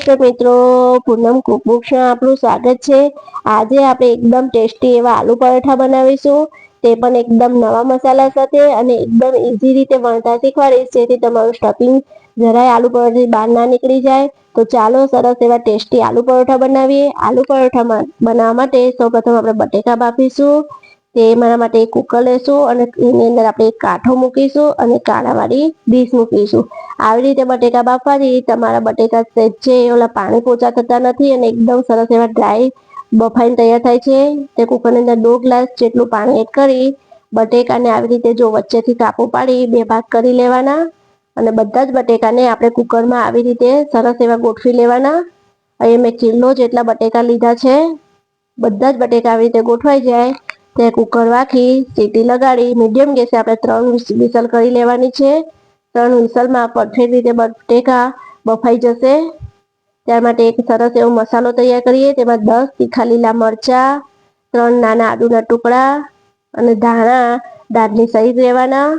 નમસ્કાર મિત્રો, પૂનમ કુકબુક્સમાં આપનું સ્વાગત છે। આજે આપણે એકદમ ટેસ્ટી એવા આલુ પરોઠા બનાવીશું, તે પણ એકદમ નવા મસાલા સાથે અને એકદમ ઈઝી રીતે વણતા શીખવાડીશ, જેથી તમારું સ્ટફિંગ જરાય આલુ પરોઠાથી બહાર ના નીકળી જાય। તો ચાલો સરસ એવા ટેસ્ટી આલુ પરોઠા બનાવીએ। આલુ પરોઠા બનાવવા માટે સૌપ્રથમ આપણે બટેકા બાફીશું। તેના માટે એક કુકર લેશું અને એની અંદર આપણે એક કાંઠો મૂકીશું અને કાણાવાળી ડીશ મૂકીશું। આવી રીતે બટેકા બાફવાથી તમારા બટેકા જે ઓલા પાણી પોચા થતા નથી અને એકદમ સરસ એવા ડ્રાય બફાઈને તૈયાર થાય છે। તે કુકરની અંદર 2 ગ્લાસ જેટલું પાણી એડ કરી બટેકાને આવી રીતે જો વચ્ચેથી કાપો પાડી 2 ભાગ કરી લેવાના અને બધા જ બટેકાને આપણે કુકરમાં આવી રીતે સરસ એવા ગોઠવી લેવાના। અહીં મેં કિલો જેટલા બટેકા લીધા છે। બધા જ બટેકા આવી રીતે ગોઠવાઈ જાય તે કુકર રાખી સીટી લગાડી મીડિયમ ગેસે આપણે 3 વિસલ કરી લેવાની છે। 3 વિસલમાં પરફેક્ટ રીતે બટેકા બફાઈ જશે। ત્યાર માટે એક સરસ એવો મસાલો તૈયાર કરીએ। તેમાં 10 તીખા લીલા મરચા, 3 નાના આદુના ટુકડા અને ધાણા દાળની સહિત લેવાના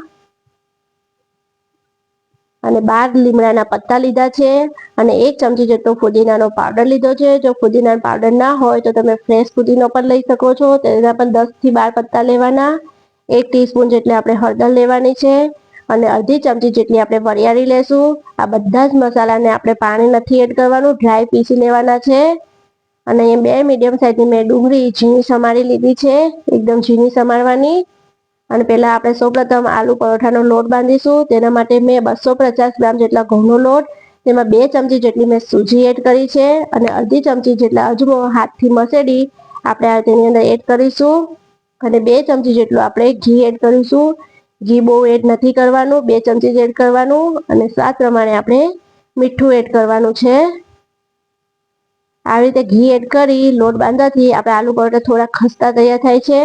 અને 12 લીમડાના પત્તા લીધા છે અને 1 ચમચી જેટલો ફુદીનાનો પાવડર લીધો છે। જો ફુદીનાનો પાવડર ના હોય તો તમે ફ્રેશ ફુદીનો પણ લઈ શકો છો। તેના પણ 10 થી 12 પત્તા લેવાના। 1 ટીસ્પૂન જેટલી આપણે હળદર લેવાની છે અને અડધી ચમચી જેટલી આપણે વરિયાળી લેશું। આ બધા જ મસાલાને આપણે પાણી નથી એડ કરવાનું, ડ્રાય પીસી લેવાના છે। અને 2 મીડિયમ સાઈઝની મેં ડુંગળી ઝીણી સમારી લીધી છે, એકદમ ઝીણી સમારવાની। અને પહેલા આપણે સૌપ્રથમ આલુ પરોઠાનો લોટ બાંધીશું। તેના માટે મેં 250 ગ્રામ જેટલા ઘઉંનો લોટ, તેમાં 2 ચમચી જેટલી મેં સૂજી એડ કરી છે અને અડધી ચમચી જેટલા અજમો હાથથી મસેડી આપણે તેની અંદર એડ કરીશું અને 2 ચમચી જેટલું આપણે ઘી એડ કરીશું। ઘી બહુ એડ નથી કરવાનું, 2 ચમચી જ એડ કરવાનું અને સ્વાદ પ્રમાણે આપણે મીઠું એડ કરવાનું છે। આવી રીતે ઘી એડ કરી લોટ બાંધવાથી આપણે આલુ પરોઠા થોડા ખસ્તા તૈયાર થાય છે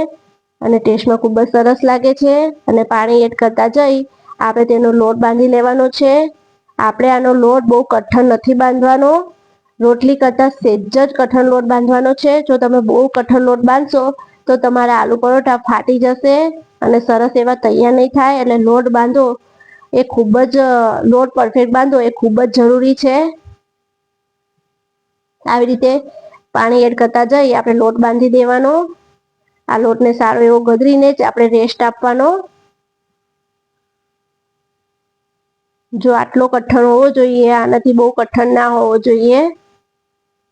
અને ટેસ્ટમાં ખૂબ જ સરસ લાગે છે। અને પાણી એડ કરતા જઈ આપણે તેનો લોટ બાંધી લેવાનો છે। આપણે આનો લોટ બહુ કઠણ નથી બાંધવાનો, રોટલી કરતાં સહેજ જ કઠણ લોટ બાંધવાનો છે। જો તમે બહુ કઠણ લોટ બાંધશો તો તમારા આલુ પરોઠા ફાટી જશે અને સરસ એવા તૈયાર નહીં થાય। એટલે લોટ બાંધો એ ખૂબ જ લોટ પરફેક્ટ બાંધો એ ખૂબ જ જરૂરી છે। આવી રીતે પાણી એડ કરતા જઈ આપણે લોટ બાંધી દેવાનો। આ લોટને સારો એવો ગદરીને જ આપણે રેસ્ટ આપવાનો। જો આટલો કઠણ હોવો જોઈએ, આનાથી બહુ કઠણ ના હોવો જોઈએ।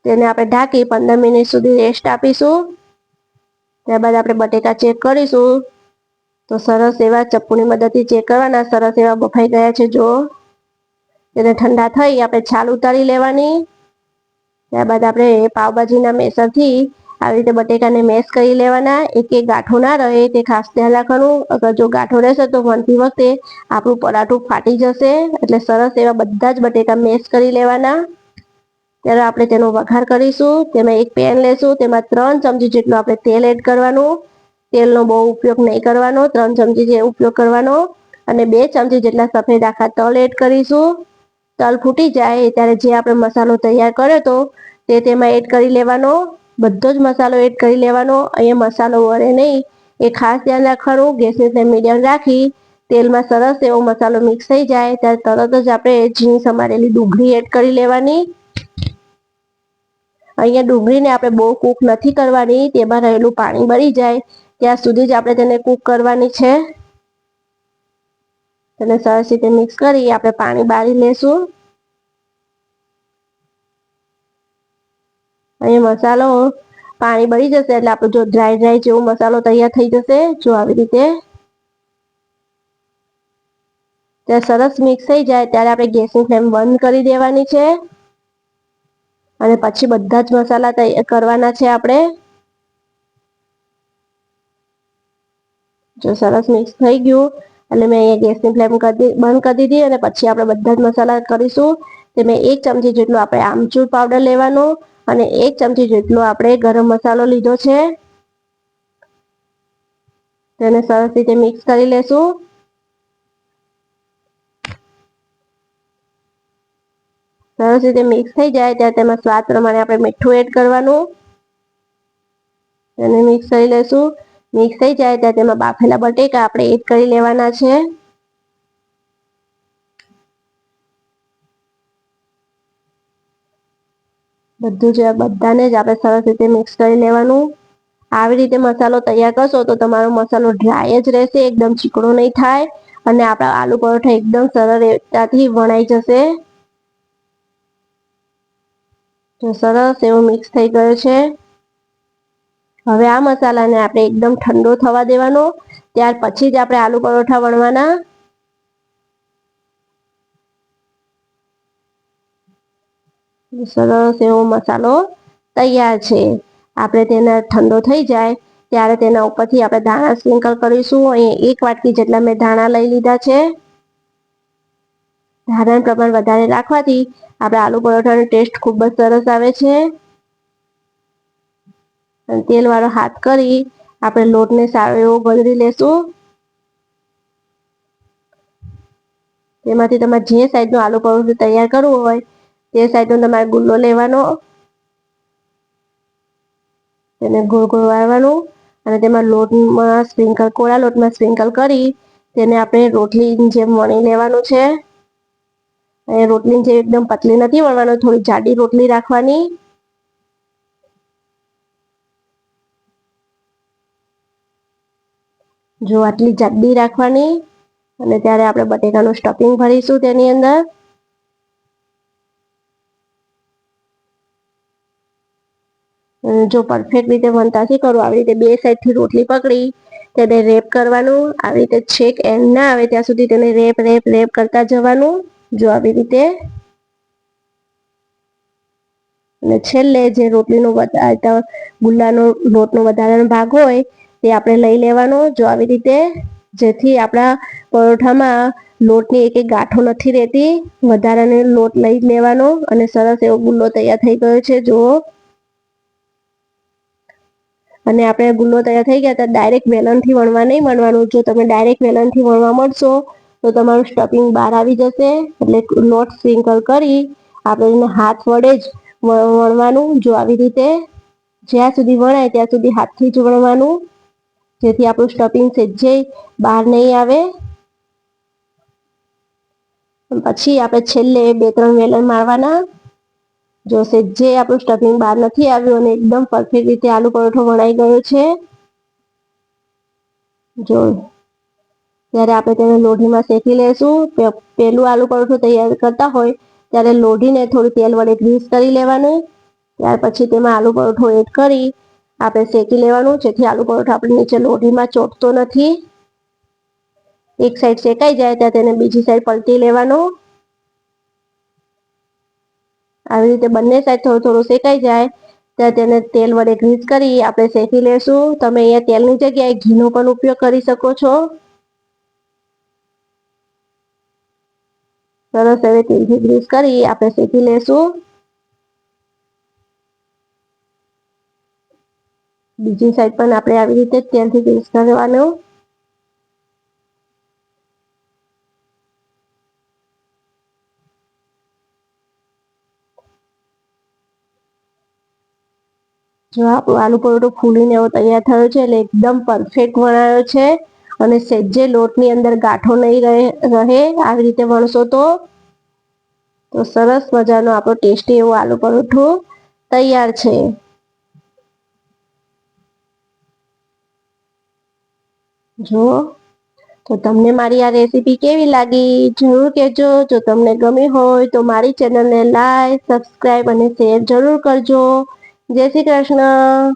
તેને આપણે ઢાંકી 15 મિનિટ સુધી રેસ્ટ આપીશું। ત્યારબાદ આપણે બટેકા ચેક કરીશું તો સરસ એવા ચપ્પુની મદદથી ચેક કરવાના, સરસ એવા બફાઈ ગયા છે। જો તેને ઠંડા થઈ આપણે છાલ ઉતારી લેવાની। ત્યારબાદ આપણે પાવભાજીના મેસરથી આવી રીતે બટેકાને મેશ કરી લેવાના। એક ગાંઠો ના રહે તે ખાસ ધ્યાન રાખવાનું। અગર જો ગાંઠો રહેશે તો વણતી વખતે આપણું પરાઠું ફાટી જશે। એટલે સરસ એવા બધા જ બટેકા મેશ કરી લેવાના। ત્યારે આપણે તેનો વઘાર કરીશું। તેમાં એક પેન લેશું, તેમાં 3 ચમચી જેટલું આપણે તેલ એડ કરવાનું। તેલનો બહુ ઉપયોગ નહીં કરવાનો, 3 ચમચી જે ઉપયોગ કરવાનો અને 2 ચમચી જેટલા સફેદ આખા તલ એડ કરીશું। તલ ફૂટી જાય ત્યારે જે આપણે મસાલો તૈયાર કર્યો હતો તે તેમાં એડ કરી લેવાનો। બધો જ મસાલો એડ કરી લેવાનો। અહીંયા મસાલો વળે નહીં એ ખાસ ધ્યાન રાખવાનું। ગેસની ફ્લેમ મીડિયમ રાખી તેલમાં સરસ એવો મસાલો મિક્સ થઈ જાય ત્યારે તરત જ આપણે ઝીણી સમારેલી ડુંગળી એડ કરી લેવાની। અહીંયા ડુંગળીને આપણે બહુ કૂક નથી કરવાની, તેમાં રહેલું પાણી બળી જાય ત્યાં સુધી જ આપણે તેને કૂક કરવાની છે। તેને સરસ રીતે મિક્સ કરી આપણે પાણી બાળી લેશું। અહીંયા મસાલો પાણી બળી જશે એટલે આપણો જો ડ્રાય જેવો મસાલો તૈયાર થઈ જશે। જો આવી રીતે ત્યારે સરસ મિક્સ થઈ જાય ત્યારે આપણે ગેસની ફ્લેમ બંધ કરી દેવાની છે અને પછી બધા જ મસાલા તૈયાર કરવાના છે આપણે। જો સરસ મિક્સ થઈ ગયું એટલે મેં અહીંયા ગેસની ફ્લેમ બંધ કરી દીધી અને પછી આપણે બધા જ મસાલા કરીશું। તેમાં 1 ચમચી જેટલો આપણે આમચૂર પાવડર લેવાનો અને 1 ચમચી જેટલો આપણે ગરમ મસાલો લીધો છે। તેને સરસ રીતે મિક્સ કરી લેશું। સરસ રીતે મિક્સ થઈ જાય ત્યારે તેમાં સ્વાદ પ્રમાણે આપણે મીઠું એડ કરવાનું। તેને મિક્સ કરી લેશું। મિક્સ થઈ જાય ત્યારે તેમાં બાફેલા બટેકા આપણે એડ કરી લેવાના છે। બધું જ બધાને જ આપણે સરસ રીતે મિક્સ કરી લેવાનું. આવી રીતે મસાલો તૈયાર કરશો તો તમારો મસાલો ડ્રાય જ રહેશે, એકદમ ચીકણો નહીં થાય અને આપણા આલુ પરોઠા એકદમ સરળતાથી વણાઈ જશે. તો સરસ એવો મિક્સ થઈ ગયો છે. હવે આ મસાલાને આપણે એકદમ ઠંડો થવા દેવાનો, ત્યાર પછી જ આપણે આલુ પરોઠા વણવાના. સરસ એવો મસાલો તૈયાર છે. આપણે તેને ઠંડો થઈ જાય ત્યારે તેના ઉપરથી આપણે ધાણા સ્પ્રિંકલ કરીશું. અહીં 1 વાટકી જેટલા મેં ધાણા લઈ લીધા છે. ધાણાનું પ્રમાણ વધારે રાખવાથી આપણા આલુ પરોઠાનો ટેસ્ટ ખૂબ જ સરસ આવે છે. અને તેલવાળો હાથ કરી આપણે લોટને સારો એવો ગળરી લેશું. તેમાંથી તમારે જે સાઈઝનો આલુ પરોઠું તૈયાર કરવું હોય તે સાઈઝનો તમારે ગુલ્લો લેવાનો, તેને ગોળ ગોળ વાળવાનું અને તેમાં લોટમાં સ્પ્રિંકલ, કોળા લોટમાં સ્પ્રિંકલ કરી તેને આપણે રોટલીની જેમ વણી લેવાનું છે. અને રોટલીની જેમ એકદમ પતલી નથી વણવાનું, થોડી જાડી રોટલી રાખવાની. જો આટલી જાડી રાખવાની. અને ત્યારે આપણે બટેકાનું સ્ટફિંગ ભરીશું તેની અંદર. જો પરફેક્ટ રીતે વણતાથી કરો, આવી રીતે 2 સાઈડથી રોટલી પકડી તેને રેપ કરવાનું. આવી રીતે છેક એન્ડ ના આવે ત્યાં સુધી તેને રેપ રેપ રેપ કરતા જવાનું. જો આવી રીતે. અને છેલ્લે જે રોટલીનો ગુલ્લાનો લોટનો વધારાનો ભાગ હોય તે આપણે લઈ લેવાનો. જો આવી રીતે, જેથી આપણા પરોઠામાં લોટની એક ગાંઠો નથી રહેતી. વધારાનો લોટ લઈ લેવાનો અને સરસ એવો ગુલ્લો તૈયાર થઈ ગયો છે. જુઓ. અને આપણે ગુલ્લો તૈયાર થઈ ગયા તો ડાયરેક્ટ વેલણથી વણવા નહીં માંડવાનું. જો તમે ડાયરેક્ટ વેલણથી વણવા માંડશો તો તમારું સ્ટફિંગ બહાર આવી જશે. એટલે લોટ સ્પ્રિંકલ કરી આપણે એને હાથ વડે જ વણવાનું. જો આવી રીતે જ્યાં સુધી વણાય ત્યાં સુધી હાથથી જ વણવાનું, જેથી આપણું સ્ટફિંગ સહેજે બહાર નહીં આવે. પછી આપણે છેલ્લે 2-3 વેલણ મારવાના. જો સહેજે આપણું સ્ટફિંગ બહાર નથી આવ્યું અને એકદમ પરફેક્ટ રીતે આલુ પરોઠો વણાઈ ગયો છે. જો ત્યારે આપણે તેને લોઢીમાં શેકી લેશું. પેલું આલુ પરોઠું તૈયાર કરતા હોય ત્યારે લોઢીને થોડી તેલ વડે ગ્રીસ કરી લેવાનું. ત્યાર પછી તેમાં આલુ પરોઠો એડ કરી આપણે શેકી લેવાનું, જેથી આલુ પરોઠો આપણે નીચે લોઢીમાં ચોંટતો નથી. એક સાઈડ શેકાઈ જાય ત્યાં તેને બીજી સાઈડ પલટી લેવાનો. આવી રીતે બંને સાઈડ થોડું થોડું શેકાઈ જાય ત્યાં તેને તેલ વડે ગ્રીસ કરી આપણે શેકી લેશું. તમે અહીંયા તેલની જગ્યાએ ઘીનો પણ ઉપયોગ કરી શકો છો. સરસ હવે તેલથી ગ્રીસ કરી આપણે શેકી લેશું. બીજી સાઈડ પણ આપણે આવી રીતે તેલથી ગ્રીસ કરવાનું. જો આપણો આલુ પરોઠો ફૂલીને એવો તૈયાર થયો છે, એટલે એકદમ પરફેક્ટ વણાયો છે અને સહેજે લોટની અંદર ગાંઠો નહીં રહે. આવી રીતે વણશો તો સરસ મજાનો આપણો ટેસ્ટી એવો આલુ પરોઠો તૈયાર છે. જો તો તમને મારી આ રેસીપી કેવી લાગી જરૂર કહેજો. જો તમને ગમી હોય તો મારી ચેનલને લાઈક, સબસ્ક્રાઈબ અને શેર જરૂર કરજો. જય શ્રી કૃષ્ણ.